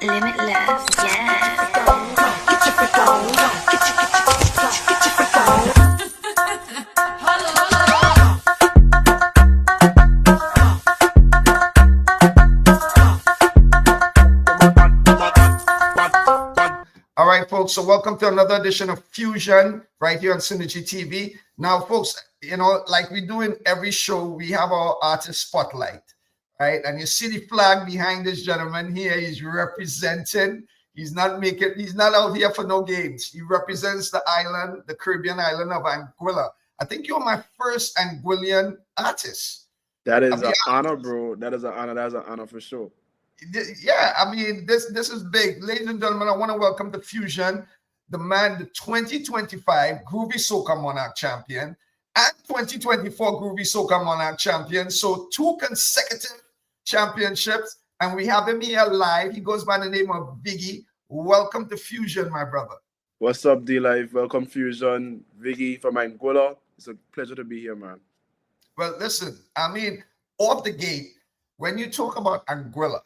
Limitless, yes. All right, folks. So welcome to another edition of Fusion right here on Synergy TV. Now, folks, like we do in every show, we have our artist spotlight, right? And you see the flag behind this gentleman here. He's representing. He's not out here for no games. He represents the island, the Caribbean island of Anguilla. I think you're my first Anguillan artist. That is an honor, bro. That is an honor. That's an honor for sure. Yeah, I mean, this is big. Ladies and gentlemen, I want to welcome to Fusion, the man, the 2025 Groovy Soca Monarch champion and 2024 Groovy Soca Monarch champion. So 2 consecutive championships, and we have him here live. He goes by the name of VIGGY. Welcome to Fusion, my brother. What's up, D-Life? Welcome, Fusion. VIGGY from Anguilla. It's a pleasure to be here, man. Well, listen, I mean, off the gate, when you talk about Anguilla,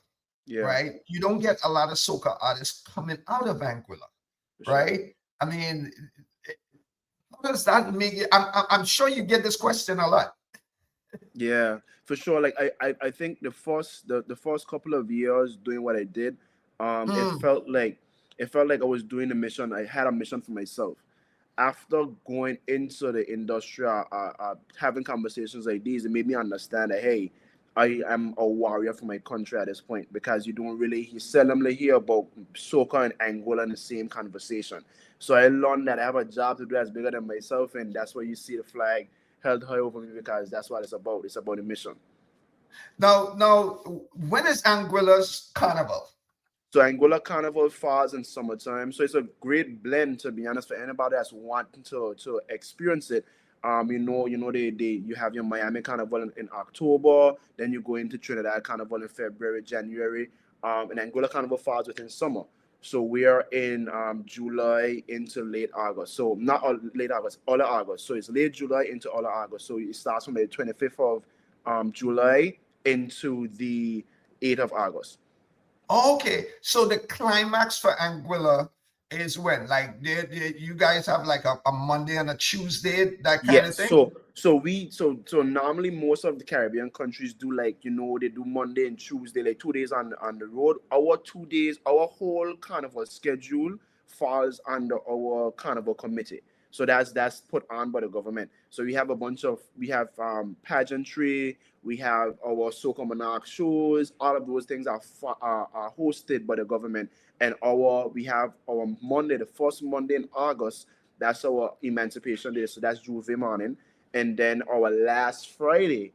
yeah, right, you don't get a lot of soca artists coming out of Anguilla, sure. Right? I mean, how does that make it? I'm sure you get this question a lot. Yeah, for sure. Like I think the first couple of years doing what I did, it felt like I was doing a mission. I had a mission for myself. After going into the industry, having conversations like these, it made me understand that, hey, I am a warrior for my country at this point, because you seldomly hear about soca and Angola in the same conversation. So I learned that I have a job to do that's bigger than myself, and that's why you see the flag held high over me, because that's what it's about. It's about a mission. Now, when is Anguilla's carnival? So Anguilla Carnival falls in summertime. So it's a great blend, to be honest, for anybody that's wanting to experience it. You have your Miami Carnival in October, then you go into Trinidad Carnival in February, January, and Anguilla Carnival falls within summer. So we are in July into late August. So not late August, early August. So it's late July into early August. So it starts from the 25th of July into the 8th of August. Okay, so the climax for Anguilla is when? Like, you guys have like a Monday and a Tuesday, that kind of thing? So normally most of the Caribbean countries do, like, they do Monday and Tuesday, like 2 days on the road. Our 2 days, our whole carnival schedule falls under our carnival committee. So that's put on by the government. So we have pageantry, we have our Soca Monarch shows. All of those things are hosted by the government. And we have our Monday, the first Monday in August. That's our Emancipation Day. So that's Juve morning. And then our last Friday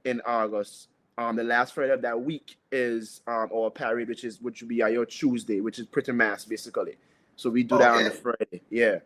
in August, the last Friday of that week is our parade, which would be our Tuesday, which is pretty mass basically. So we do that on the Friday. Yeah.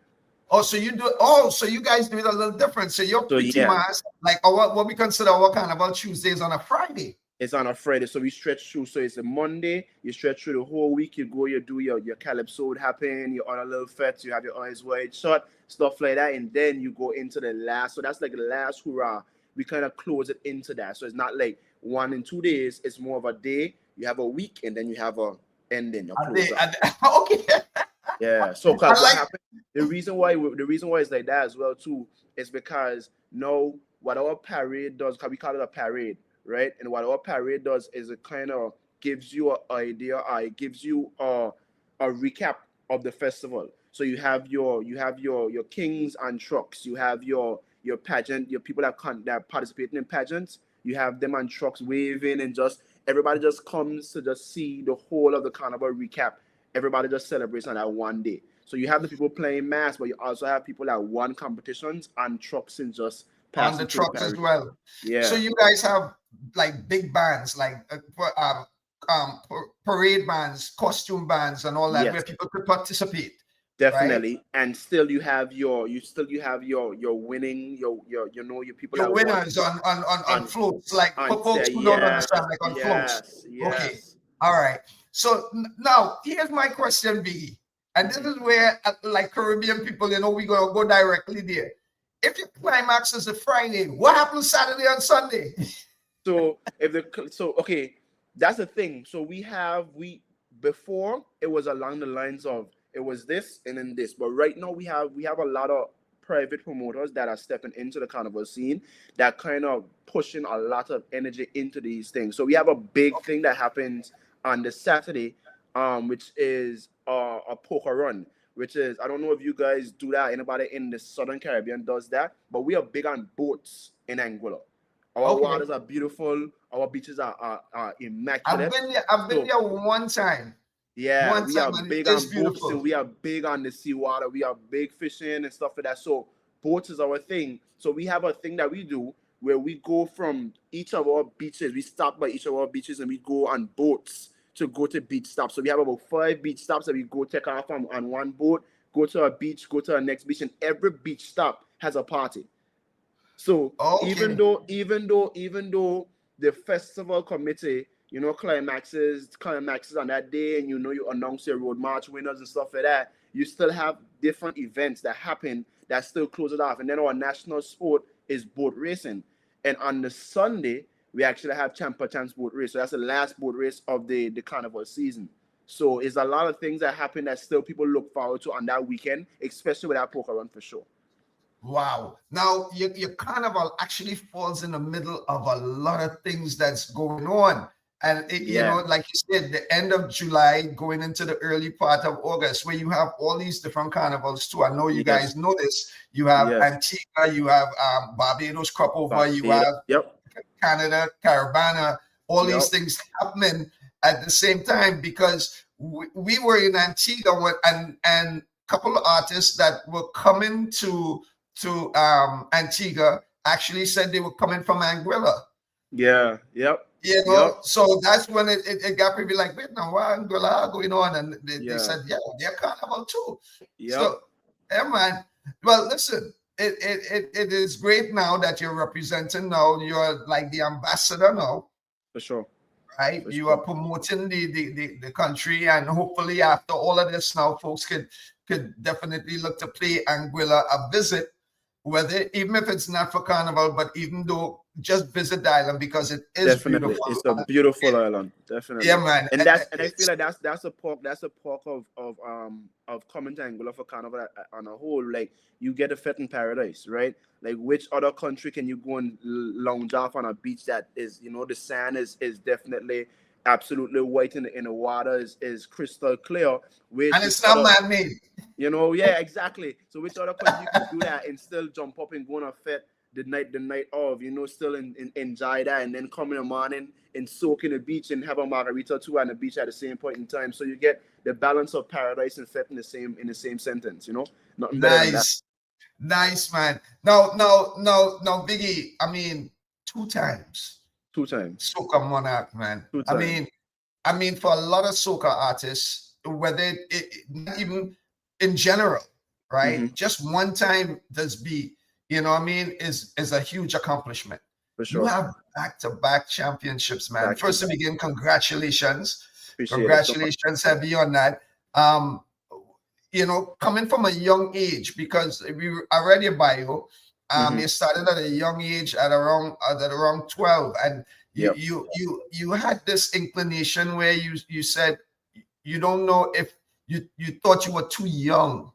Oh, so you do. Oh, so you guys do it a little different. So you're pretty much like what we consider our Carnival Tuesdays on a Friday. It's on a Friday, so we stretch through. So it's a Monday. You stretch through the whole week. You go, you do your calypso happen. You're on a little fete. You have your eyes wide shut, stuff like that, and then you go into the last. So that's like the last hurrah. We kind of close it into that. So it's not like 1 and 2 days. It's more of a day. You have a week, and then you have a ending. Okay. Yeah. So what happened? The reason why it's like that as well too is because now what our parade does, because we call it a parade, right? And what our parade does is it kind of gives you an idea. It gives you a recap of the festival. So you have your kings and trucks. You have your pageant, your people that participating in pageants. You have them on trucks waving, and everybody just comes to just see the whole of the carnival recap. Everybody just celebrates on that one day. So you have the people playing mass, but you also have people that won competitions on trucks and just on the trucks as well. Yeah. So you guys have like big bands, like parade bands, costume bands, and all that, where people could participate. Definitely, right? And still you have your winning your people. Your winners on floats, like for folks who don't understand, like on floats. Yes. Okay, all right. So now here's my question, VIGGY, and this is where, like Caribbean people, we're gonna go directly there. If your climax is a Friday, what happens Saturday and Sunday? Okay, that's the thing. So before it was along the lines of it was this and then this, but right now we have a lot of private promoters that are stepping into the carnival scene that kind of pushing a lot of energy into these things. So we have a big thing that happens on the Saturday, which is a poker run, which is, I don't know if you guys do that, anybody in the Southern Caribbean does that, but we are big on boats in Anguilla. Our waters are beautiful. Our beaches are immaculate. I've been there one time. Yeah, we are big on boats and we are big on the seawater. We are big fishing and stuff like that. So boats is our thing. So we have a thing that we do where we go from each of our beaches. We stop by each of our beaches and we go on boats to go to beach stops. So we have about 5 beach stops that we go take off on one boat, go to a beach, go to our next beach, and every beach stop has a party. So even though the festival committee, you know, climaxes on that day, and you know you announce your road march winners and stuff like that, you still have different events that happen that still close it off. And then our national sport is boat racing. And on the Sunday, we actually have Champa Chance boat race. So that's the last boat race of the carnival season. So it's a lot of things that happen that still people look forward to on that weekend, especially with that poker run for sure. Wow. Now, your carnival actually falls in the middle of a lot of things that's going on. And, you know, like you said, the end of July going into the early part of August, where you have all these different carnivals too. I know you guys know this. You have Antigua, you have Barbados Crop Over, you have Canada, Caravana, all these things happening at the same time, because we were in Antigua and a couple of artists that were coming to Antigua actually said they were coming from Anguilla. Yeah. You know, so that's when it got people like, wait, now why Anguilla going on? And they said, yeah, they're carnival too. So, yeah, man. Well, listen, it is great now that you're representing now. You're like the ambassador now. For sure. Right? You are promoting the country, and hopefully after all of this now, folks could definitely look to pay Anguilla a visit, whether even if it's not for carnival, but even though just visit the island, because it is beautiful. It's a beautiful island, definitely. Yeah, man. And I feel like that's a perk of coming to Anguilla for carnival on a whole. Like, you get a fit in paradise, right? Like, which other country can you go and lounge off on a beach that is, you know, the sand is definitely absolutely white in the water is crystal clear, and it's not man-made. You know, yeah, exactly. So which other country you can do that and still jump up and go on a fit the night of, you know, still enjoy that, and then come in the morning and soak in the beach and have a margarita too on the beach at the same point in time. So you get the balance of paradise and fit in the same sentence, you know. Nothing better than that. Nice, man. Now, Biggie, I mean, two times. Soca Monarch, man. I mean, for a lot of soca artists, whether not even in general, right? Just one time does be, you know what I mean, is a huge accomplishment. For sure. You have back-to-back championships, man. First to begin, congratulations. Appreciate congratulations heavy on that. You know, coming from a young age, because I read your bio, you started at a young age at around 12, and you had this inclination where you said you don't know if you thought you were too young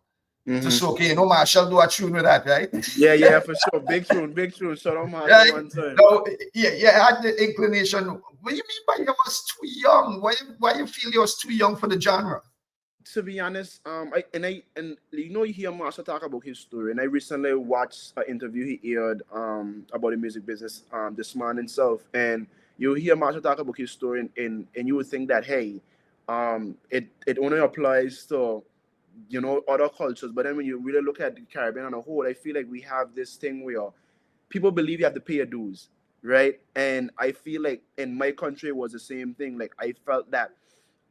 to soca. You know, Marshall do a tune with that, right? Yeah, for sure. Big tune. Shout out Marshall one time. No, I had the inclination. What do you mean by you was too young? Why you feel you was too young for the genre? To be honest, you know, you hear Marshall talk about his story, and I recently watched an interview he aired about the music business this man himself, and you hear Marshall talk about his story, and you would think that, hey, it only applies to, you know, other cultures, but then when you really look at the Caribbean on a whole, I feel like we have this thing where people believe you have to pay your dues, right? And I feel like in my country it was the same thing. Like, I felt that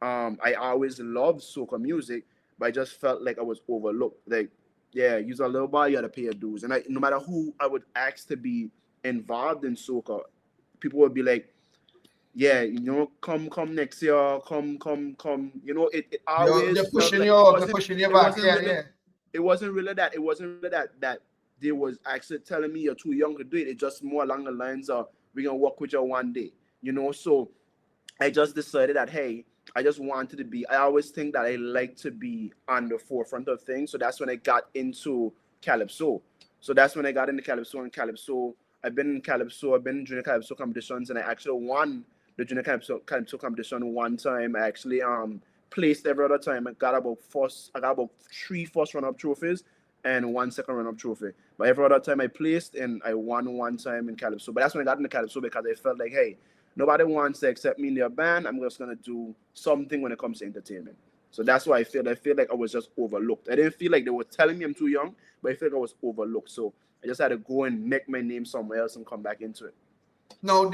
I always loved soca music, but I just felt like I was overlooked. Like, yeah, you're a little boy, you gotta pay your dues. And no matter who I would ask to be involved in soca, people would be like, yeah, you know, come next year, come. You know, it always they're pushing you back. It wasn't really that. It wasn't really that they was actually telling me you're too young to do it. It's just more along the lines of, we're gonna work with you one day. You know, so I just decided that, hey, I just wanted to be. I always think that I like to be on the forefront of things. So that's when I got into calypso. So that's when I got into calypso and calypso. I've been in calypso. I've been in junior calypso competitions, and I actually won the junior calypso competition one time. I actually placed every other time. I got about three first run up trophies and one second run up trophy. But every other time I placed, and I won one time in calypso. But that's when I got into calypso because I felt like, hey, nobody wants to accept me in their band. I'm just gonna do something when it comes to entertainment. So that's why I feel like I was just overlooked. I didn't feel like they were telling me I'm too young, but I feel like I was overlooked. So I just had to go and make my name somewhere else and come back into it. No,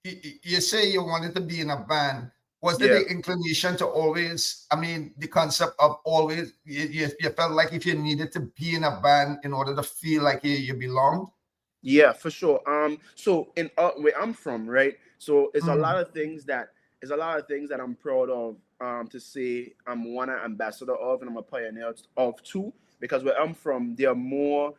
you say you wanted to be in a band. Was there the inclination to always, I mean, the concept of always, you felt like if you needed to be in a band in order to feel like you belonged? Yeah, for sure. So in where I'm from, right? So it's a lot of things that I'm proud of. To say I'm one ambassador of, and I'm a pioneer of too. Because where I'm from, we are more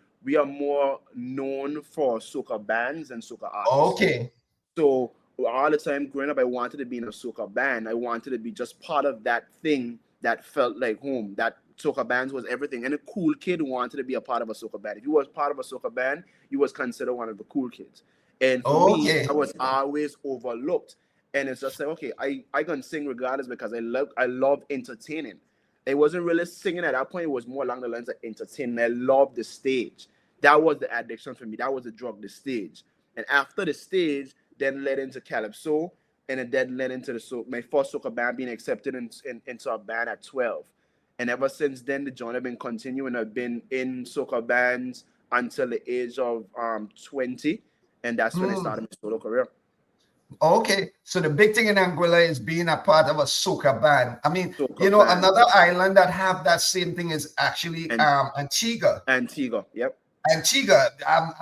known for soca bands and soca artists. Okay. So all the time growing up, I wanted to be in a soca band. I wanted to be just part of that thing that felt like home. That soca bands was everything. And a cool kid wanted to be a part of a soca band. If you was part of a soca band, you was considered one of the cool kids. And for me, I was always overlooked. And it's just like, okay, I can sing regardless because I love entertaining. It wasn't really singing at that point. It was more along the lines of entertaining. I loved the stage. That was the addiction for me. That was the drug, the stage. And after the stage, then led into calypso, and it then led into my first soca band being accepted into a band at 12. And ever since then, the journey has been continuing. I've been in soca bands until the age of 20, and that's when I started my solo career. Okay, so the big thing in Anguilla is being a part of a soca band. I mean, Soca band. another island that have that same thing is actually Antigua. Antigua, yep. Antigua, I'm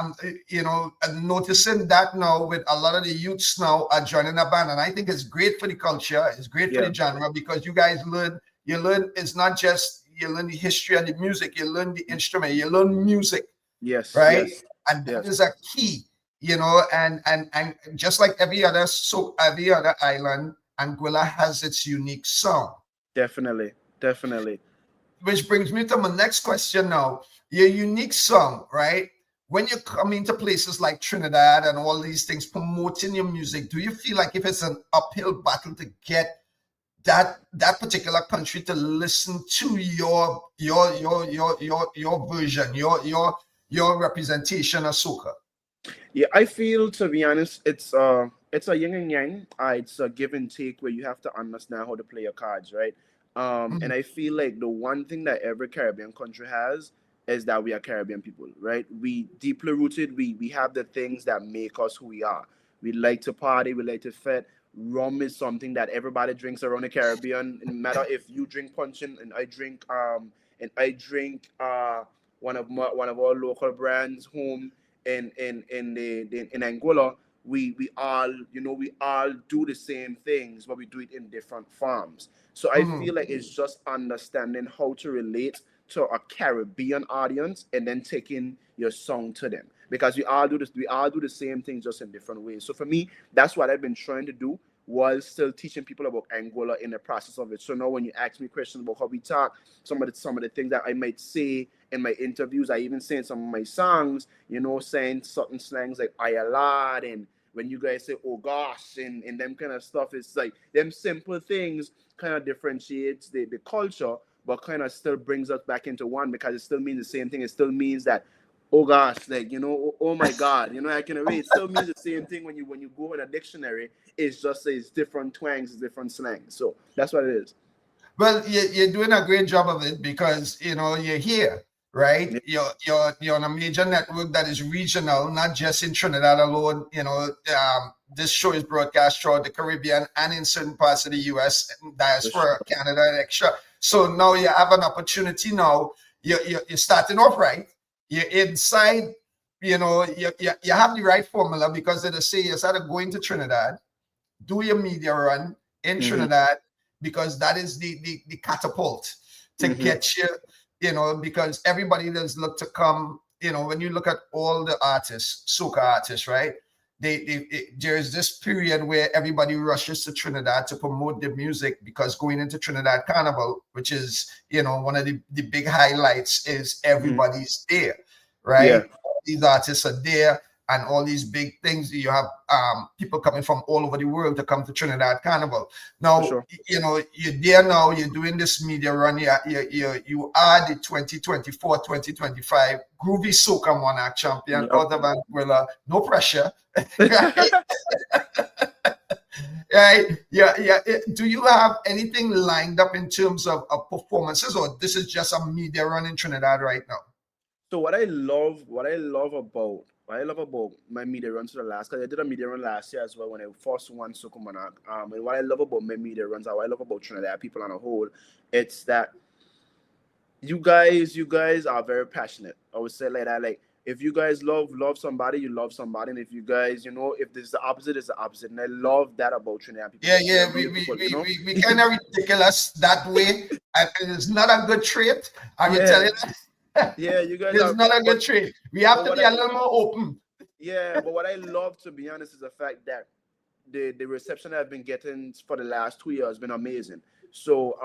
noticing that now with a lot of the youths now are joining a band, and I think it's great for the culture. It's great for the genre because you guys learn. It's not just you learn the history and the music. You learn the instrument. You learn music. Yes. Right. Yes, and that is a key. And just like every other island, Anguilla has its unique sound. Definitely. Which brings me to my next question now. Your unique song, right? When you come into places like Trinidad and all these things, promoting your music, do you feel like if it's an uphill battle to get that particular country to listen to your version, your representation of soca? Yeah, I feel, to be honest, it's a yin and yang. It's a give and take where you have to understand how to play your cards, right? And I feel like the one thing that every Caribbean country has is that we are Caribbean people, right? We deeply rooted. We have the things that make us who we are. We like to party. We like to fet. Rum is something that everybody drinks around the Caribbean. No matter if you drink puncheon and I drink one of our local brands home in Anguilla, we all do the same things, but we do it in different forms. So I feel like it's just understanding how to relate to a Caribbean audience and then taking your song to them, because we all do the same thing, just in different ways. So for me, that's what I've been trying to do, while still teaching people about Anguilla in the process of it. So now when you ask me questions about how we talk, some of the things that I might say in my interviews, I even say in some of my songs, saying certain slangs like I a lot, and when you guys say oh gosh and them kind of stuff, it's like them simple things kind of differentiates the culture, but kind of still brings us back into one, because it still means the same thing. It still means that oh gosh, like oh my god, I can read. It still means the same thing when you go in a dictionary. It's just it's different twangs, different slangs. So that's what it is. Well, you're doing a great job of it, because you're here, right? You're on a major network that is regional, not just in Trinidad alone. This show is broadcast throughout the Caribbean and in certain parts of the U.S., diaspora, Canada, and extra. So now you have an opportunity. Now you're starting off right. You're inside. You have the right formula, because they say you started going to Trinidad, do your media run in Trinidad, because that is the catapult to get you, because everybody does look to come, when you look at all the artists, soca artists, right? there's this period where everybody rushes to Trinidad to promote the music, because going into Trinidad Carnival, which is, you know, one of the big highlights, is everybody's there, right? These artists are there, and all these big things. You have people coming from all over the world to come to Trinidad Carnival. Now, you know, you're there now, you're doing this media run, you are the 2024-2025 Groovy Soca Monarch champion out of Anguilla. No pressure. Right? Right? Yeah. Do you have anything lined up in terms of performances, or this is just a media run in Trinidad right now? So what I love about my media runs for the last, because I did a media run last year as well when I first won Soca Monarch. And what I love about my media runs, what I love about Trinidad people on a whole, it's that you guys are very passionate. I would say like that. Like, if you guys love somebody, you love somebody, and if you guys, you know, if this is the opposite, it's the opposite. And I love that about Trinidad people. Yeah, we kind of ridiculous that way, and it's not a good trait. I will tell you that. Yeah, you guys. It's not a good trait. We have to be a little more open. Yeah, but what I love, to be honest, is the fact that the reception I've been getting for the last 2 years has been amazing. So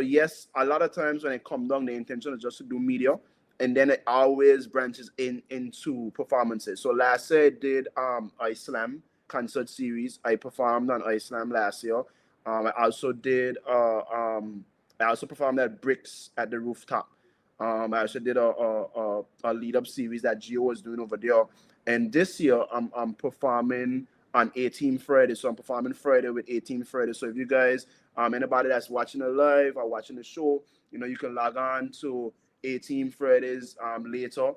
yes, a lot of times when I come down, the intention is just to do media, and then it always branches into performances. So last year I did Islam concert series. I performed on Islam last year. I also did I also performed at Bricks at the Rooftop. I also did a lead up series that Gio was doing over there. And this year I'm performing on 18 Friday. So I'm performing Friday with 18 Friday. So if you guys, anybody that's watching it live or watching the show, you know, you can log on to 18 Fridays later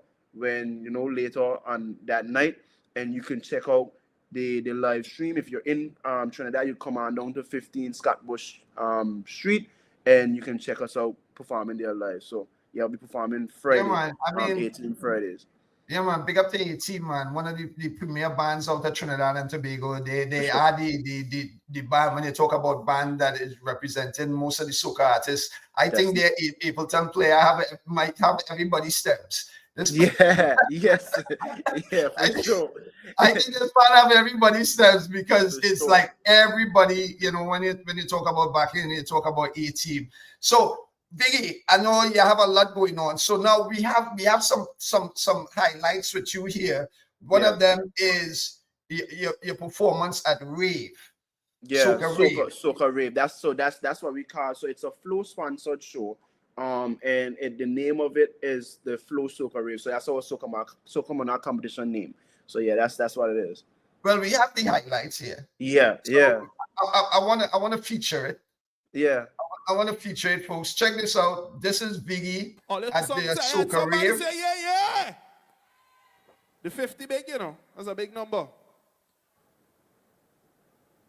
on that night, and you can check out the live stream. If you're in Trinidad, you come on down to 15 Scott Bush Street, and you can check us out performing there live. So yeah, I'll be performing Friday. Yeah, man. 18 Fridays. Yeah, man. Big up to 18, man. One of the premier bands out of Trinidad and Tobago. They are the band, when you talk about band that is representing most of the soca artists. I think their Ableton player might have everybody's steps. Yes. Yeah, for sure. I think this part have everybody's steps, because it's like everybody, you know, when you talk about backing, you talk about A-Team. So Viggy, I know you have a lot going on. So now we have some highlights with you here. One of them is your performance at Rave. Yeah, Soca Rave. That's what we call. So it's a Flow sponsored show. And the name of it is the Flow Soca Rave. So that's our Soca Monarch competition name. So yeah, that's what it is. Well, we have the highlights here. Yeah, so I wanna feature it. Yeah. I want to feature it, folks. Check this out. This is Viggy at the Soca Rave. Say, yeah. The 50 big, you know. That's a big number.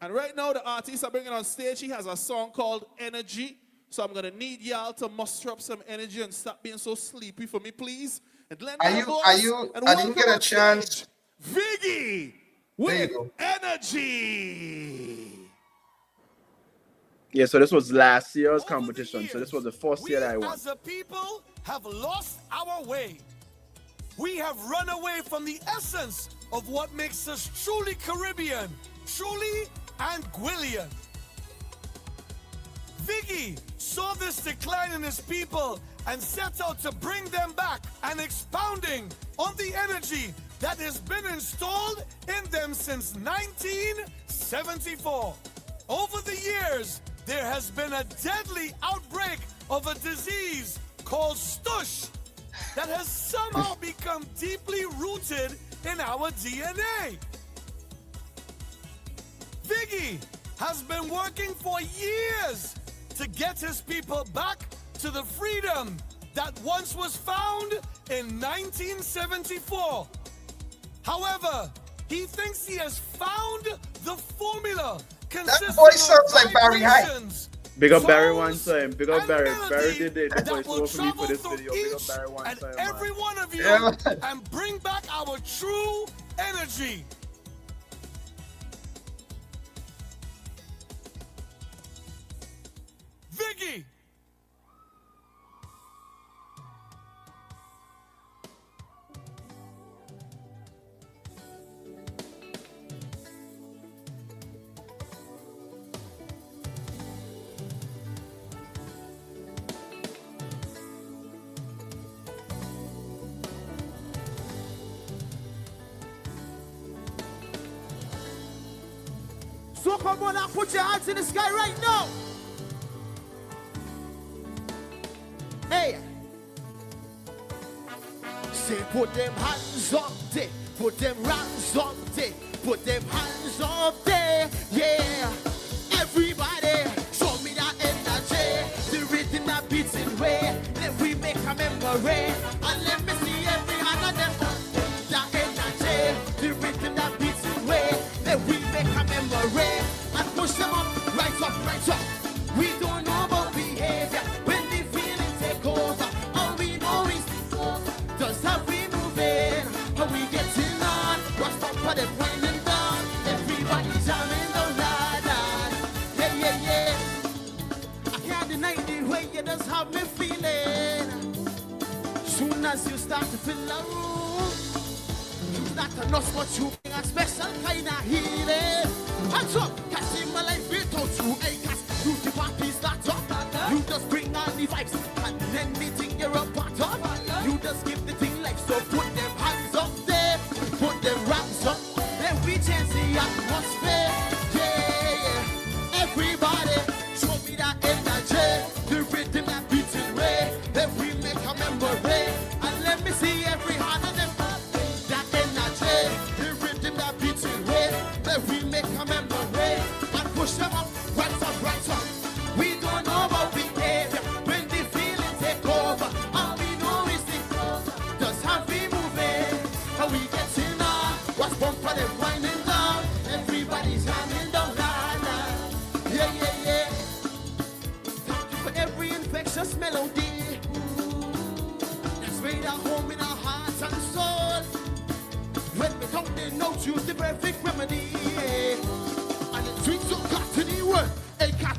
And right now, the artists are bringing on stage. He has a song called Energy. So I'm going to need y'all to muster up some energy and stop being so sleepy for me, please. And I didn't get a chance. Viggy with Energy. Yeah, so this was last year's competition. So this was the first year that I won. As a people have lost our way. We have run away from the essence of what makes us truly Caribbean, truly Anguillan. Viggy saw this decline in his people and set out to bring them back, and expounding on the energy that has been installed in them since 1974. Over the years, there has been a deadly outbreak of a disease called stush that has somehow become deeply rooted in our DNA. Viggy has been working for years to get his people back to the freedom that once was found in 1974. However, he thinks he has found the formula. That voice sounds like Barry Hyde. Big up Barry one time. Big up Barry. Barry did the voice over for me for this video. Big up Barry one time. Every one of you, and bring back our true energy. Viggy. Soca Monarch, put your hands in the sky right now. Hey. Say put them hands up there, put them hands up there, put them hands up there, yeah. Everybody, show me that energy, the rhythm that beats in way. Then we make a memory, and let me see every hand of them. That energy, the rhythm that beats in way. Then we make a memory, and push them up, right up, right up. We don't know about behavior, when the feeling take over, all we know is just how we moving, how we getting on, what's up for the winding down, everybody jamming down, yeah, yeah, yeah. I can't deny the way you just have me feeling. Soon as you start to fill the room, you start to know what you bring, a special kind of healing. Hands up, cause in my life without you, hey, cause you the party start up. You just bring on the vibes, and then the thing you're a part of. You just give the thing life, so put them hands up there, put them raps up, then we change the atmosphere, yeah. Everybody, show me that energy, the rhythm that beats in way, then we make a memory, and let me see every hand of them. That energy, the rhythm that beats in way, then we make a memory, and push them up, right up, right up. We don't know about behavior, when the feeling take over, all we know is the just how we moving, how we getting on, what's bump for them winding down, everybody's hanging down, yeah, yeah, yeah. Thank you for every infectious melody that's made a home in our hearts and soul. When we talk, they know choose the perfect remedy, yeah. And it's sweet so cut to the world, hey, cut.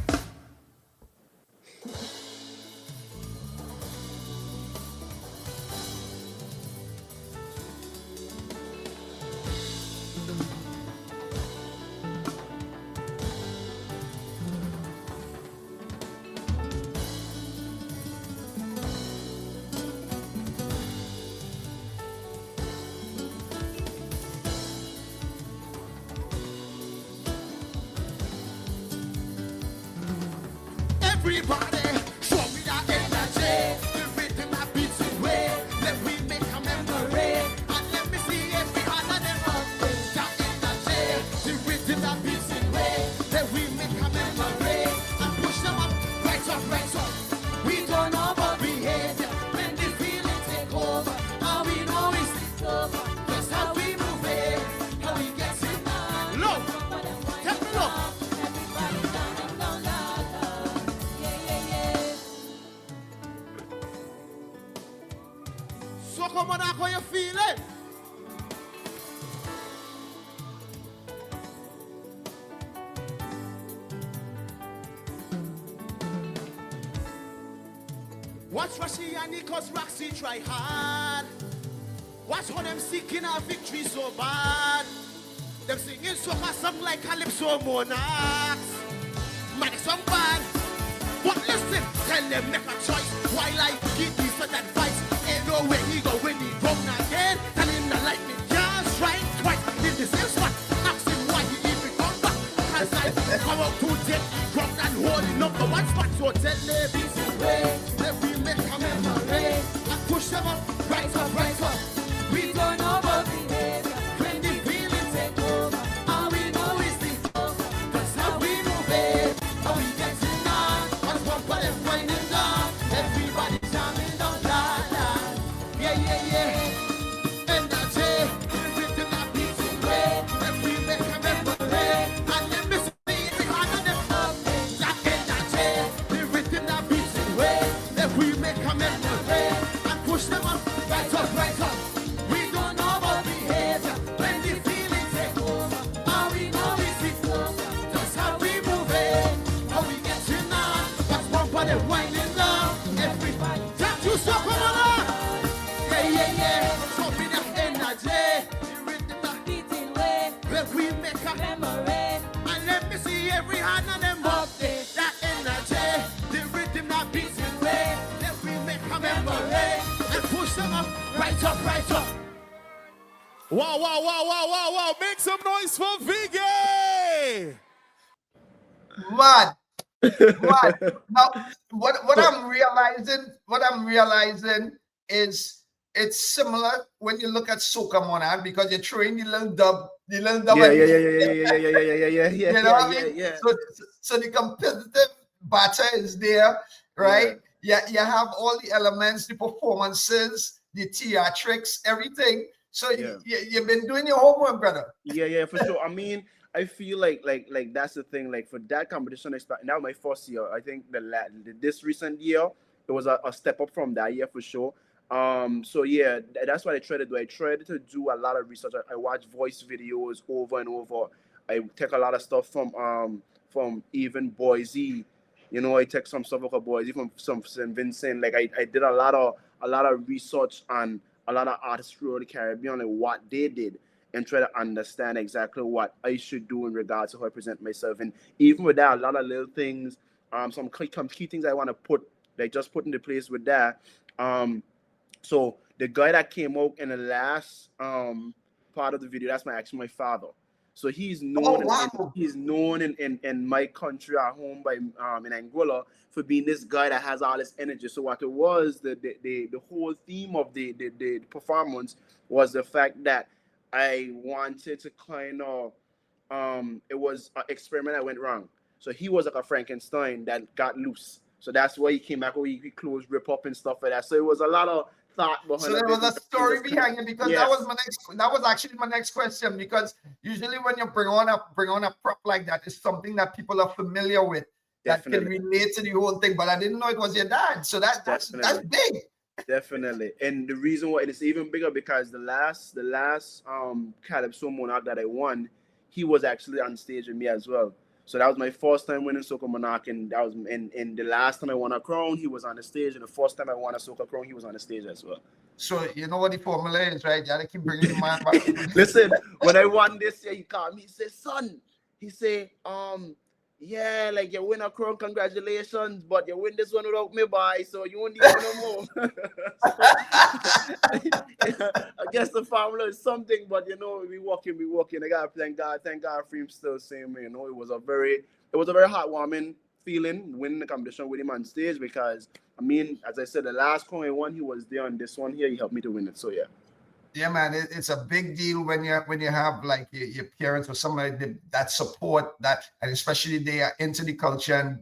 Everybody, show me that energy, the rhythm that beats in way. Let me make a memory, and let me see every hand of them up. That energy, the rhythm that beats in way. Let we make a memory, and push them up, right up, right up. We don't know about behavior, when the feeling take over. All we know is it's over, just how we move it, how we get it on. Low, take me low. Soca Monarch, how you feeling? Watch Rashi and Nikos Roxy try hard. Watch how them seeking our victory so bad. Them singing soca song like Calypso Monarchs. Man, it's some bad. But listen, tell them make a choice. While I give these for that advice. Ain't no way he go when he come again. Tell him the lightning just right twice. In the same spot, ask him why he even come back. Cause I come out to take the ground and hold it number one spot. So tell them it's the way. Then we make a memory. And push them up, right up, right up. We don't know about behavior. When the feeling take over, all we know is the over. That's how we move it. How we getting on. What's one for them winding down. Everybody jamming down, yeah, yeah, yeah. Energy, the rhythm that beats in way. Then we make a memory. And let me see every hand of them up. That energy, the rhythm that beats in way. Then we make a memory. And push them up, right up, right up. We don't know about behavior. When the feeling take over, all we know is it's over. Just how we move it, how we getting on. What's one for them winding down. Everybody, that you so come on. Yeah, yeah, yeah. Show me that energy. The rhythm that beating way. When we make a memory. And let me see every hand on them up there. That energy. The rhythm that beating way. Then we make a memory. And push them up, right up, right up. Wow, wow, wow, wow, wow, wow. Make some noise for Viggy. Mad. Now, what I'm realizing is it's similar when you look at Soca Monarch because you're throwing the little dub. Yeah. You know what I mean? So the competitive batter is there, right? Yeah, you have all the elements, the performances, the theatrics, everything. So you've been doing your homework, brother. Yeah, for sure. I mean, I feel like that's the thing. Like for that competition, now my first year. I think this recent year it was a step up from that year for sure. So yeah, that's what I tried to do. I tried to do a lot of research. I watch voice videos over and over. I take a lot of stuff from even Boise. You know, I take some stuff like Boise from some St. Vincent. Like I did a lot of research on a lot of artists throughout the Caribbean and what they did, and try to understand exactly what I should do in regards to how I present myself. And even with that, a lot of little things, some key things I want to put into place with that. So the guy that came out in the last part of the video, that's actually my father. So he's known. He's known in my country at home by in Anguilla for being this guy that has all this energy. So what it was, the whole theme of the performance was the fact that I wanted to kind of it was an experiment that went wrong. So he was like a Frankenstein that got loose. So that's why he came back with his clothes rip up and stuff like that. So it was a lot of thought behind it. So there was a story behind it because that was actually my next question, because usually when you bring on a prop like that, it's something that people are familiar with that can relate to the whole thing. But I didn't know it was your dad. So that's big. Definitely. And the reason why it is even bigger because the last Calypso Monarch that I won, he was actually on stage with me as well. So that was my first time winning Soca Monarch, and that was and the last time I won a crown, he was on the stage, and the first time I won a Soca crown, he was on the stage as well. So you know what the formula is, right? You gotta keep bringing the man back. Listen, when I won this year, he called me. He said, "Son," he said, yeah, like you win a crown, congratulations, but you win this one without me, boy, so you won't need no more. I guess the formula is something, but you know, we walking. I gotta thank God for him still saying me. You know, it was a very heartwarming feeling winning the competition with him on stage, because I mean, as I said, the last crown I won, he was there, on this one here, he helped me to win it. So yeah. Yeah, man, it's a big deal when you have like your parents or somebody that support that, and especially they are into the culture, and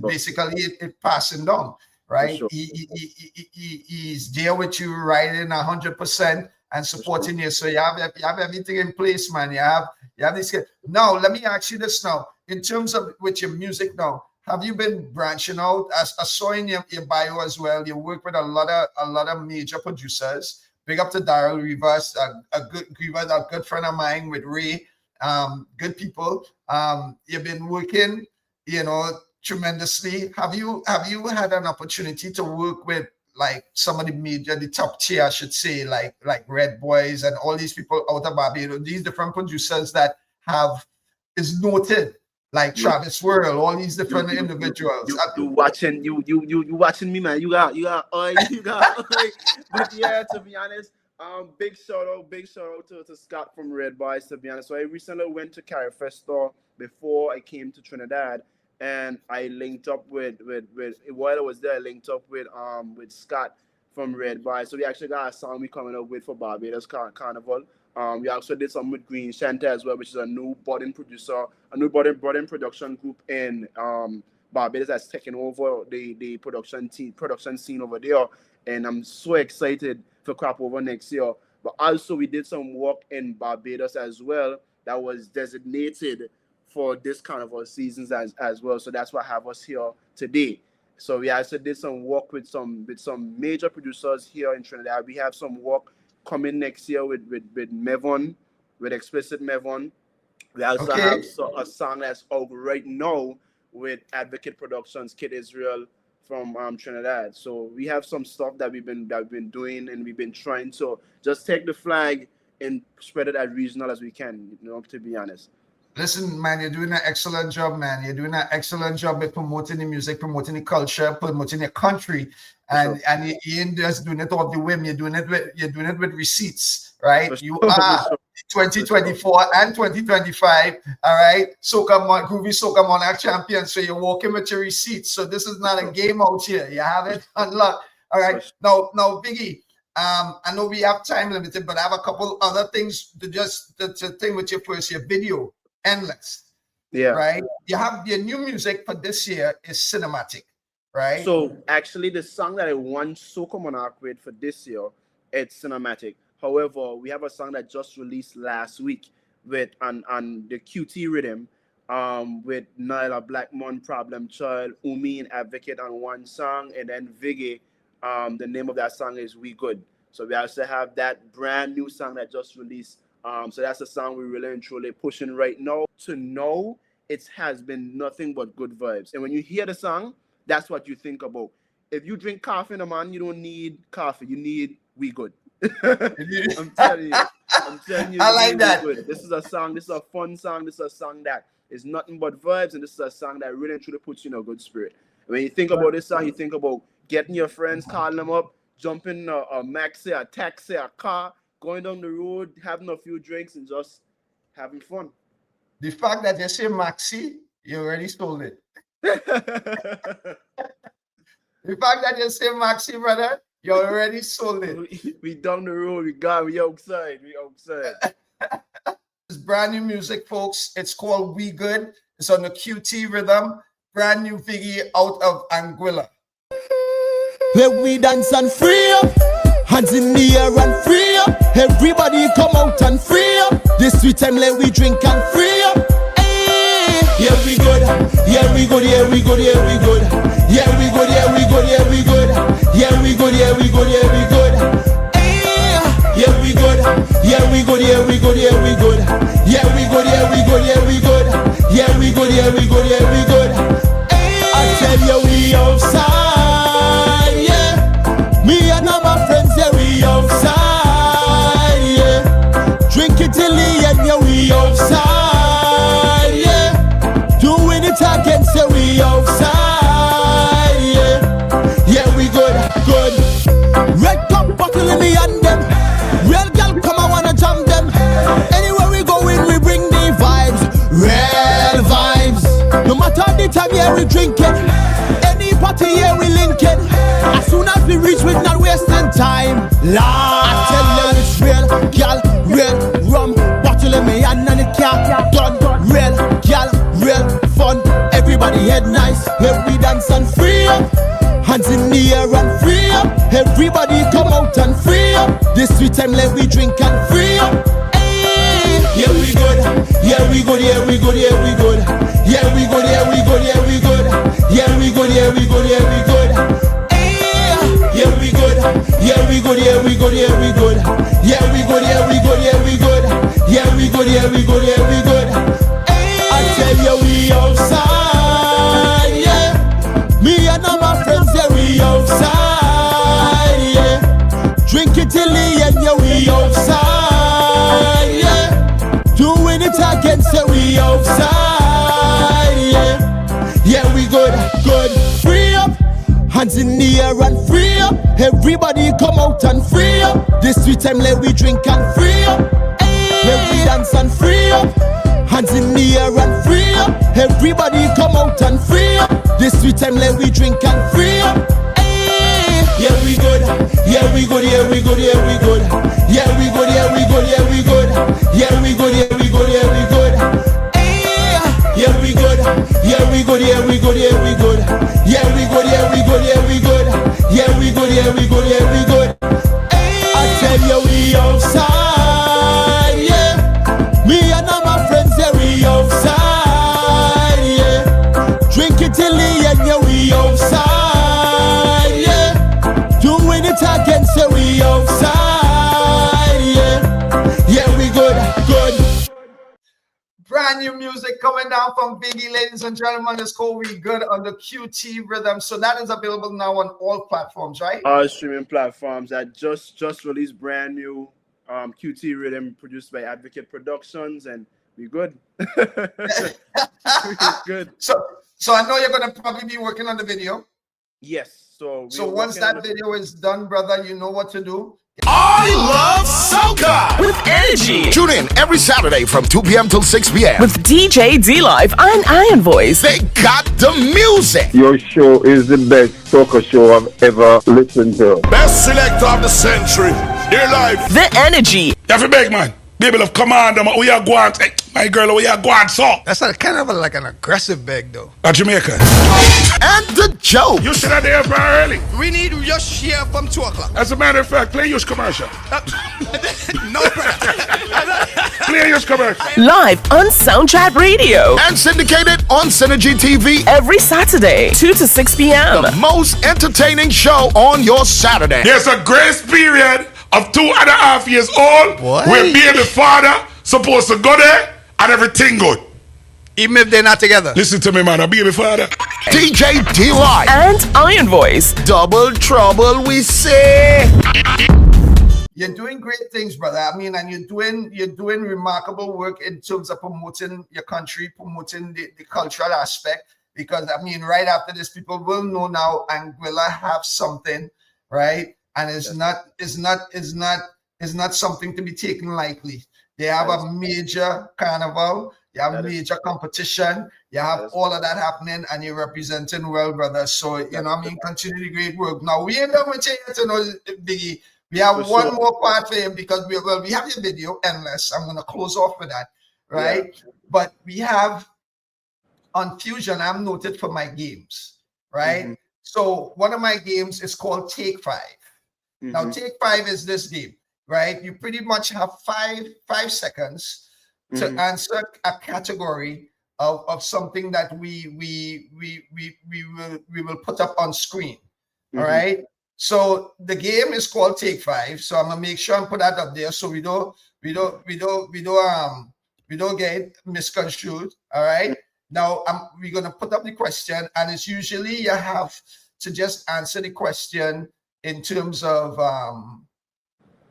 basically it passing down, right? Sure. He's there with you, riding 100% and supporting you. So you have everything in place, man. You have this. Now, let me ask you this now. In terms of with your music now, have you been branching out? As I saw in your bio as well, you work with a lot of major producers. Big up to Daryl Rivas, a good friend of mine with Ray. Good people. You've been working, you know, tremendously. Have you had an opportunity to work with like some of the top tier, I should say, like Red Boys and all these people out of Barbados, these different producers that is noted, like Travis World, all these different individuals. You watching me, man. You got oil. But yeah, to be honest, big shout out to Scott from Red Boys, to be honest. So I recently went to Carifesta before I came to Trinidad, and I linked up with while I was there, I linked up with Scott from Red Boys. So we actually got a song we coming up with for Barbados Carnival. We also did some with Green Shanta as well, which is a new budding producer, a new budding production group in Barbados that's taking over the production scene over there. And I'm so excited for crop over next year. But also we did some work in Barbados as well that was designated for this carnival seasons as well. So that's what have us here today. So we also did some work with some major producers here in Trinidad. We have some work coming next year with Mevon, with Explicit Mevon. We also have a song that's out right now with Advocate Productions, Kid Israel from Trinidad. So we have some stuff that we've been doing, and we've been trying to just take the flag and spread it as regional as we can, you know, to be honest. Listen, man, you're doing an excellent job, man. You're doing an excellent job with promoting the music, promoting the culture, promoting your country, and you ain't just doing it off the whim. You're doing it with receipts, right? You are the 2024 and 2025. All right, Groovy Soca Monarch champion. So you're walking with your receipts. So this is not a game out here. You have it unlocked. All right. Now, Biggie. I know we have time limited, but I have a couple other things to thing with your first year video. Endless. Yeah. Right. You have your new music for this year is cinematic. Right. So actually, the song that I won Soca Monarch with for this year, it's cinematic. However, we have a song that just released last week with on the QT rhythm, with Nyla Blackmon, Problem Child, Umi and Advocate on one song, and then Viggy. The name of that song is We Good. So we also have that brand new song that just released. So that's a song we're really and truly pushing right now. To know it has been nothing but good vibes. And when you hear the song, that's what you think about. If you drink coffee in a man, you don't need coffee. You need We Good. I'm telling you. I like that. Good. This is a song. This is a fun song. This is a song that is nothing but vibes. And this is a song that really and truly puts you in a good spirit. When you think about this song, you think about getting your friends, calling them up, jumping a maxi, a taxi, a car, going down the road, having a few drinks, and just having fun. The fact that you say maxi, you already stole it. The fact that you say maxi, brother, you already sold it. We down the road, we outside. It's brand new music, folks. It's called We Good. It's on the QT rhythm. Brand new Viggy out of Anguilla. Let we dance and free up, hands in the air and free up. Everybody come out and free up. This sweet time let we drink and free up. Hey, yeah we good, yeah we good, yeah we good, yeah we good, yeah we good, yeah we good, yeah we good, yeah we good, yeah we good, yeah we good. Hey, yeah we good, yeah we good, yeah we good, yeah we good, yeah we good, yeah we good, yeah we good, yeah we good, yeah we good, yeah we good. Hey, I tell you we outside. Me and all my friends, yeah, we outside, yeah. Drink it till the end, yeah, we outside, yeah. Doing it again, say we outside, yeah. Yeah, we good. Red cup bottle in me and them. Real girl come, I wanna jam them. Anywhere we go in, we bring the vibes. Real vibes. No matter the time, yeah, we drink it. Any party, yeah, we link it. As soon as we reach, we're not wasting time. I tell you it's real, girl, real rum. Bottle in me and the car done. Real, girl, real fun. Everybody head nice. Here we dance and free up. Hands in the air and free up. Everybody come out and free up. This sweet time let we drink and free up. Hey, yeah we good, yeah we good, yeah we good, yeah we good, yeah we good, yeah we good, yeah we good, yeah we good, yeah we good, yeah we good. Yeah we good, yeah we good, yeah we good, yeah we good, yeah we good, yeah we good, yeah we good, yeah we good, yeah we good, yeah we good. I tell you we outside, yeah. Me and all my friends, yeah we outside, yeah. Drink it till the end, yeah we outside, yeah. Doing it again, say we outside, yeah. Yeah we good, free up. Hands in the air and free up. Everybody come out and free up. This sweet time let we drink and free up. Let we dance and free up. Hands in the air and free up. Everybody come out and free up. This sweet time let we drink and free up. Yeah we good, yeah we good, yeah we good, yeah we good, yeah we good, yeah we good, yeah we good, yeah we good, yeah we good, yeah we good. Yeah we good, yeah we good, yeah we good, yeah we good, yeah we good, yeah we good, yeah we good, yeah we good, yeah we good, yeah we good. I tell you we outside, yeah. Me and all my friends, yeah we outside, yeah. Drink it till the end, yeah we outside, yeah. Doing it again, say we outside, yeah. Yeah we good. Brand new music coming down from Viggy, ladies and gentlemen. It's called We Good on the QT rhythm. So that is available now on all platforms, right? All streaming platforms that just released brand new QT rhythm produced by Advocate Productions, and we good. We good. So I know you're gonna probably be working on the video. Yes. So once that video is done, brother, you know what to do. I love soca with energy. Tune in every Saturday from 2 p.m. till 6 p.m. with DJ D Live and Iron Voice. They got the music. Your show is the best soca show I've ever listened to. Best selector of the century. Dear Life. The energy. You have a big man. Baby of command, we are going. Hey, my girl, we are going so. That's not kind of like an aggressive beg, though. At Jamaica. And the joke. You should have there very early. We need your share from 2 o'clock. As a matter of fact, play your commercial. No, Play your commercial. Live on Soundchat Radio. And syndicated on Synergy TV. Every Saturday, 2 to 6 p.m. The most entertaining show on your Saturday. There's a grace period of 2.5 years old. What? Where baby father supposed to go there and everything good. Even if they're not together. Listen to me, man. A baby father. DJ D Live. And Iron Voice. Double trouble, we say. You're doing great things, brother. I mean, and you're doing remarkable work in terms of promoting your country, promoting the cultural aspect. Because I mean, right after this, people will know now Anguilla have something, right? And it's not something to be taken lightly. They have a major carnival, you have major competition, you have all of that happening, and you're representing well, brother. So you know, I mean, continue the great work. Now we ain't done with you yet, you know, Biggie. We have one more part for him because we have your video, Endless. I'm gonna close off with that, right? Yeah. But we have on Fusion, I'm noted for my games, right? Mm-hmm. So one of my games is called Take 5. Mm-hmm. Now, Take 5 is this game, right? You pretty much have five seconds to answer a category of something that we will put up on screen. All right. So the game is called Take 5. So I'm gonna make sure and put that up there so we don't get misconstrued. All right. Now we're gonna put up the question, and it's usually you have to just answer the question in terms of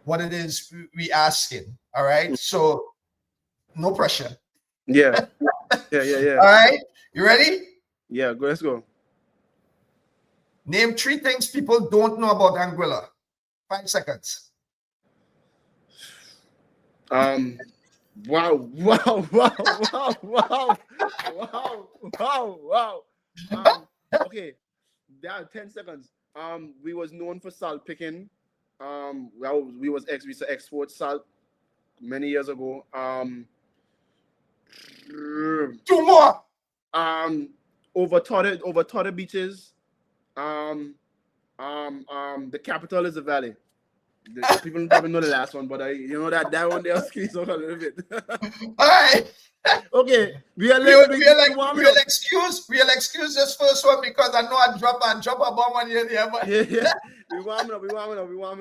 what it is we asking. All right. So no pressure. Yeah. Yeah. All right. You ready? Yeah, let's go. Name 3 things people don't know about Anguilla. 5 seconds. Wow. Okay. There are 10 seconds. We was known for salt picking. We used to export salt many years ago. 2 more. Over Torre beaches. The capital is the valley. People probably know the last one, but that one there squeeze out a little bit. All right. Okay. We'll excuse this first one because I know I drop a bomb on you there. But yeah. We warming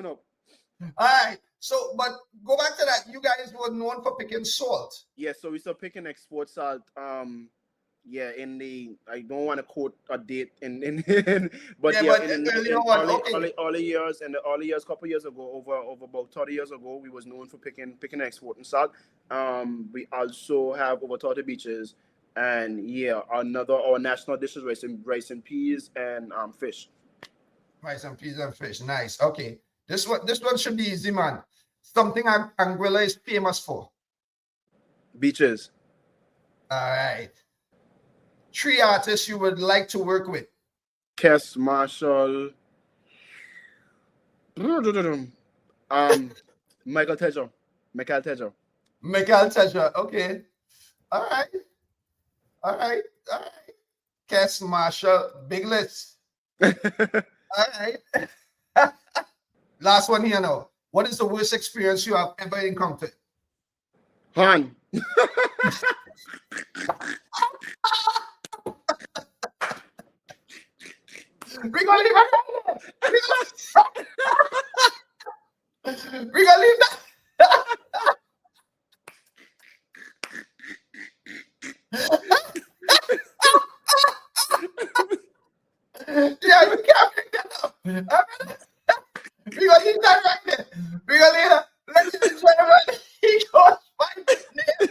up. All right. So, but go back to that. You guys were known for picking salt. Yeah, so we started picking export salt. Yeah, I don't want to quote a date all the years, couple years ago, over about 30 years ago, we was known for picking exporting salt. We also have over 30 beaches, and our national dishes rice and peas and fish. Rice and peas and fish, nice. Okay, this one should be easy, man. Something Anguilla is famous for. Beaches. All right. 3 artists you would like to work with. Kes Marshall. Michael Tejo. Okay. All right. Kes Marshall. Big list. All right. Last one here now. What is the worst experience you have ever encountered? Han. We're gonna leave that. We're gonna leave that. Yeah, you can't pick that up. We're gonna leave that right there. We're gonna leave that. Ladies and gentlemen, he goes by the name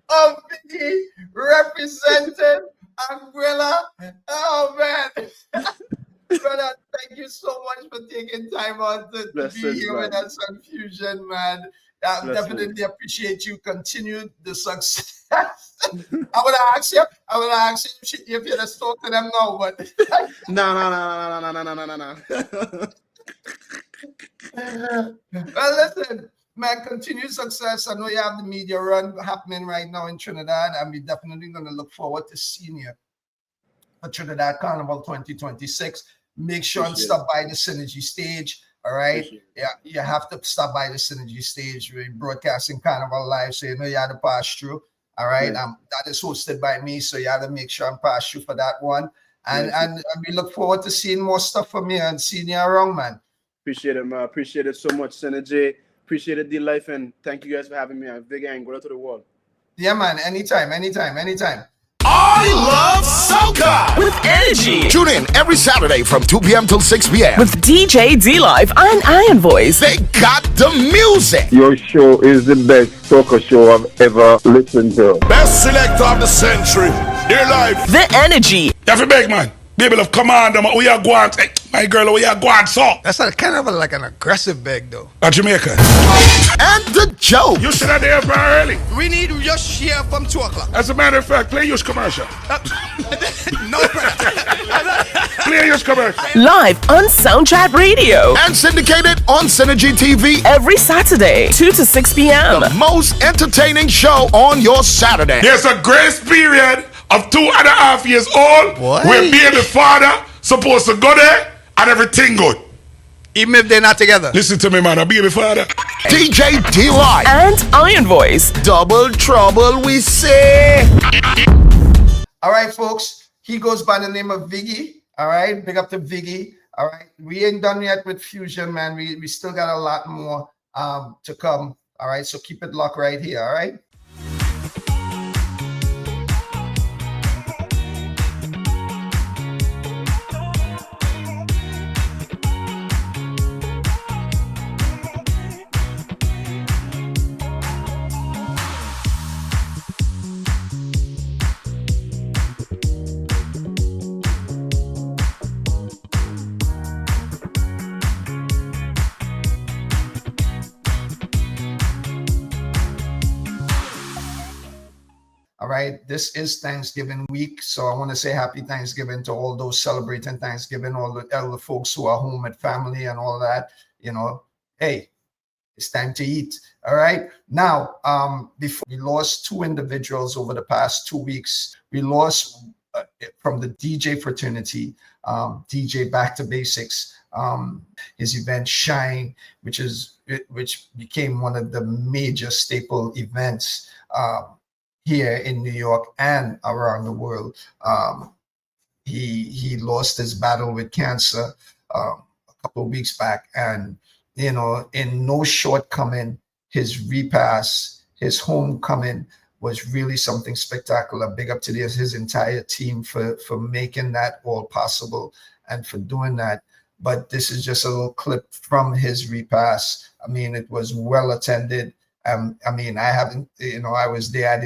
of Viggy, representing Anguilla. Oh man. Brother, thank you so much for taking time out to be Blessings, here man. with us on Fusion, man. Blessings. Definitely appreciate you. Continue the success. I would ask you if you'd have spoke to them now, but No. well, listen, man, continued success. I know you have the media run happening right now in Trinidad, and we're definitely going to look forward to seeing you for Trinidad Carnival 2026. Make sure and stop by the Synergy stage. All right. Yeah, you have to stop by the Synergy stage. We're broadcasting Carnival live, so you know you have to pass through. All right. That is hosted by me, so you have to make sure and pass through for that one. And we look forward to seeing more stuff from you and seeing you around, man. Appreciate it, man. Appreciate it so much, Synergy. Appreciate it, D-Life, and thank you guys for having me on Big Anguilla to the world. Yeah, man. Anytime. I love soca with energy. Tune in every Saturday from 2 p.m. till 6 p.m. with DJ D-Live and Iron Voice. They got the music. Your show is the best soca show I've ever listened to. Best selector of the century. Dear life. The energy. You have to beg, man. Baby love, come on, them. We are going. Hey, my girl, we are going, so. That's kind of like an aggressive beg, though. A Jamaica. And the joke. You should have there very early. We need your share from 2 o'clock. As a matter of fact, play your commercial. No, brother. Play your commercial. Live on Soundchat Radio. And syndicated on Synergy TV Every Saturday, 2 to 6 p.m. The most entertaining show on your Saturday. There's a grace period of 2.5 years old. What? Where baby father supposed to go there and everything good. Even if they're not together. Listen to me, man. A baby father. DJ D-Light and Iron Voice. Double trouble, we say. All right, folks. He goes by the name of Viggy. All right. Big up to Viggy. All right. We ain't done yet with Fusion, man. We still got a lot more to come. All right. So keep it locked right here. All right. All right, this is Thanksgiving week, so I want to say happy Thanksgiving to all those celebrating Thanksgiving, all the folks who are home with family and all that. You know, hey, it's time to eat. All right. Now, before we lost 2 individuals over the past 2 weeks. We lost from the DJ fraternity, DJ Back to Basics. His event Shine, which became one of the major staple events here in New York and around the world. He lost his battle with cancer a couple of weeks back, and you know, in no shortcoming, his repass, his homecoming was really something spectacular. Big up to his entire team for making that all possible and for doing that. But this is just a little clip from his repass. I mean, it was well attended. I mean, I haven't, you know, I was there.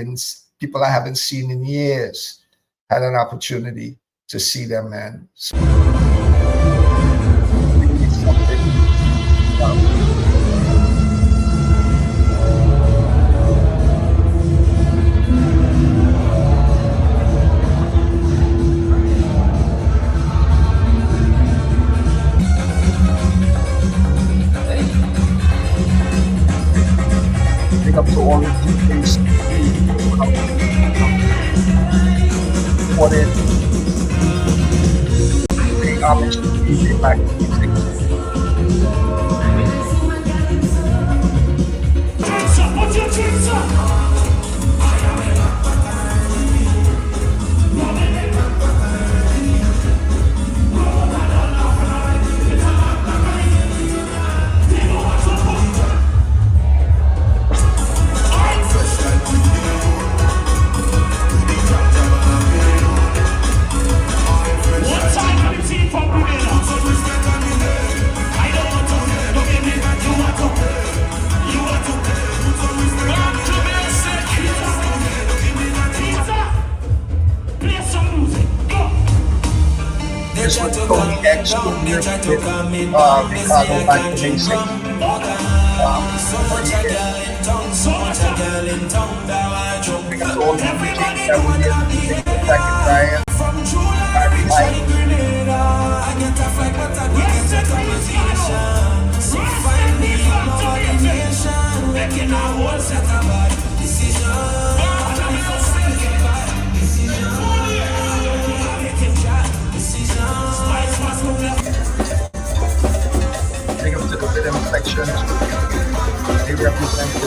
People I haven't seen in years had an opportunity to see them, man. So, big up to all the DJs supported. Paying homage to DJ Back to Basics. One time, let me see from Grenada. here with Ricardo Back to Basics. Big up to all the DJs that we did. Back in Brian. Big up to the rhythm section. They represent it.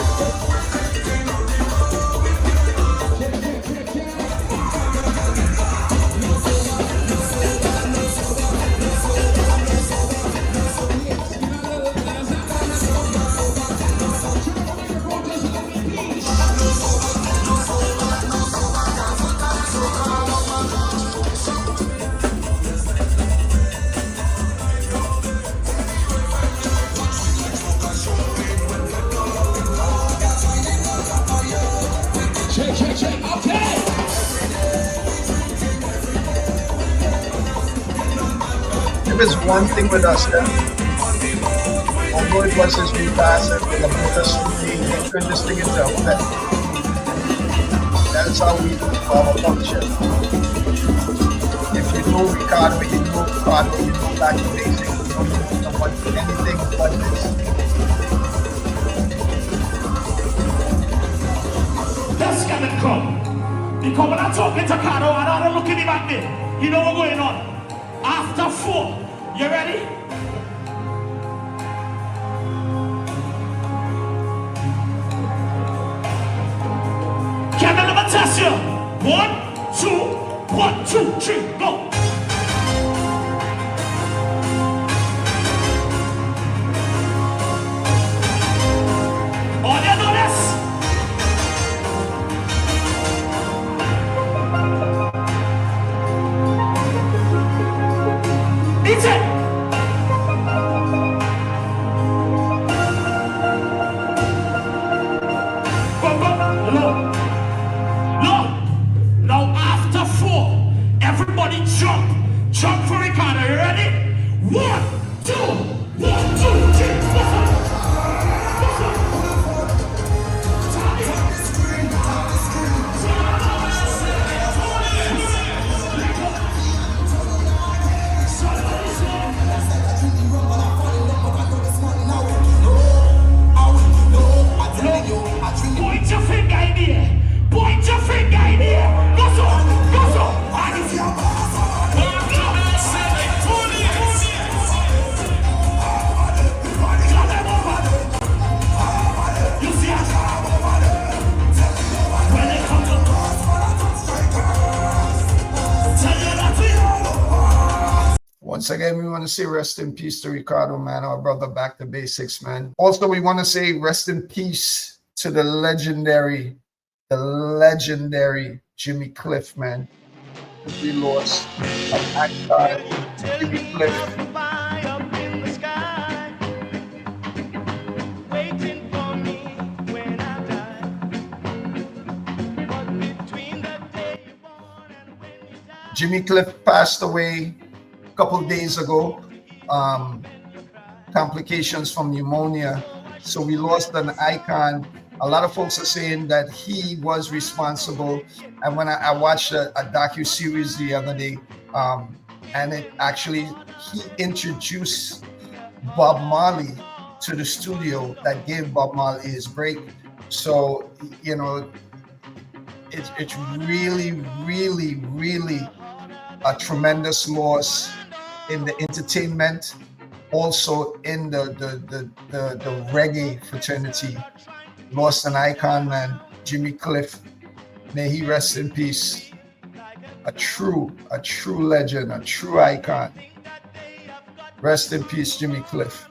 There is one thing with us then. Although it was his repast and the protest, he turned this thing into a fest. That is how we do our function. If you know Ricardo, you know Ricardo, you know Back to Basics, you don't want anything but this. That's gonna come. Because when I'm talking to Cardo and I don't look at him back there, you know what's going on. After 4, you ready? Can I never test you? 1, 2, 3, go. On your notice. It's it. Look. Now after 4, everybody jump. Jump for Ricardo. You ready? 1, 2, 1, 2, 3. What's up? Point your finger in the air. Point your finger in the air. Go so. And if you you see us. When they come to tell you that Once again, we want to say rest in peace to Ricardo, man, our brother Back to Basics, man. Also, we want to say rest in peace to the legendary Jimmy Cliff, man. We lost an actor, Jimmy Cliff. Jimmy Cliff passed away a couple days ago. Complications from pneumonia. So we lost an icon. A lot of folks are saying that he was responsible. And when I watched a docu-series the other day, and it actually, he introduced Bob Marley to the studio that gave Bob Marley his break. So, you know, it's really, really, really a tremendous loss in the entertainment, also in the reggae fraternity. Lost an icon, man. Jimmy Cliff, may he rest in peace. A true legend, a true icon. Rest in peace, Jimmy Cliff.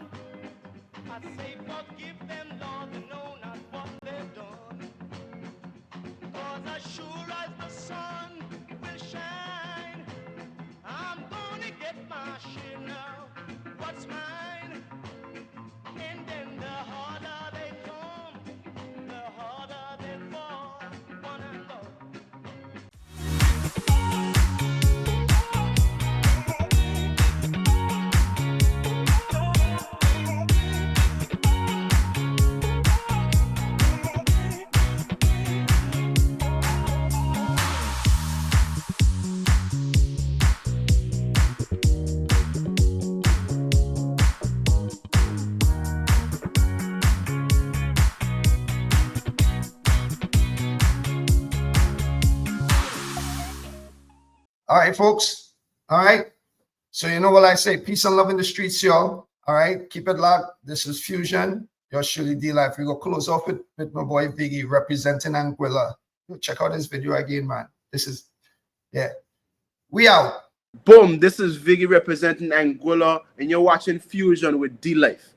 All right, folks. All right. So you know what I say. Peace and love in the streets, y'all. All right. Keep it locked. This is Fusion. Your Shirley D Life. We go close off with my boy Viggy representing Anguilla. Check out this video again, man. This is, yeah. We out. Boom. This is Viggy representing Anguilla, and you're watching Fusion with D Life.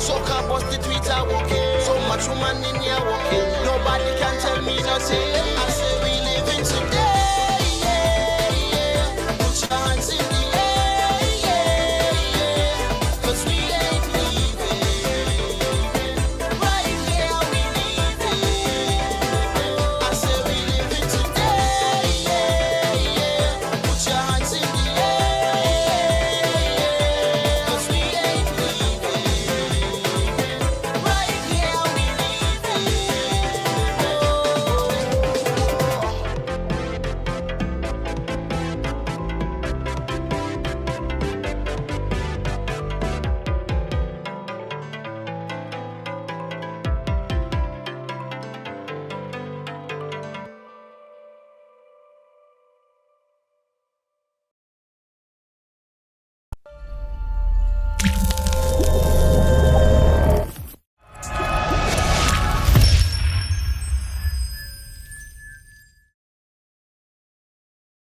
Soca bust the Twitter walking. So much woman in here walking. Nobody can tell me nothing. I say we living today.